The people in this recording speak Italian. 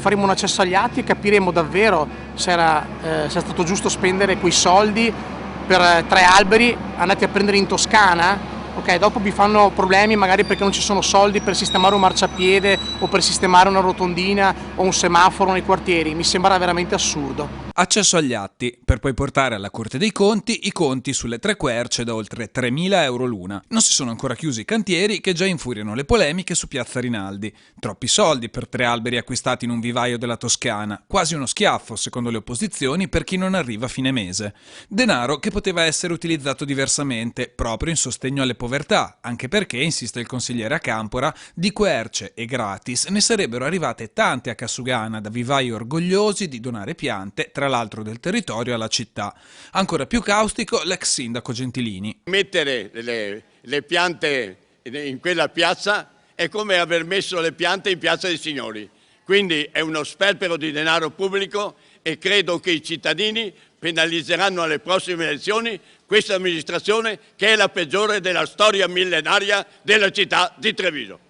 faremo un accesso agli atti e capiremo davvero se è stato giusto spendere quei soldi per 3 alberi andati a prendere in Toscana. Ok, dopo vi fanno problemi magari perché non ci sono soldi per sistemare un marciapiede o per sistemare una rotondina o un semaforo nei quartieri. Mi sembra veramente assurdo. Accesso agli atti, per poi portare alla Corte dei Conti i conti sulle 3 querce da oltre 3.000 euro l'una. Non si sono ancora chiusi i cantieri che già infuriano le polemiche su Piazza Rinaldi. Troppi soldi per 3 alberi acquistati in un vivaio della Toscana, quasi uno schiaffo, secondo le opposizioni, per chi non arriva a fine mese. Denaro che poteva essere utilizzato diversamente, proprio in sostegno alle povertà, anche perché, insiste il consigliere Acampora, di querce e gratis ne sarebbero arrivate tante a Cassugana da vivai orgogliosi di donare piante, tra l'altro del territorio, alla città. Ancora più caustico l'ex sindaco Gentilini. Mettere le piante in quella piazza è come aver messo le piante in Piazza dei Signori. Quindi è uno sperpero di denaro pubblico e credo che i cittadini penalizzeranno alle prossime elezioni questa amministrazione che è la peggiore della storia millenaria della città di Treviso.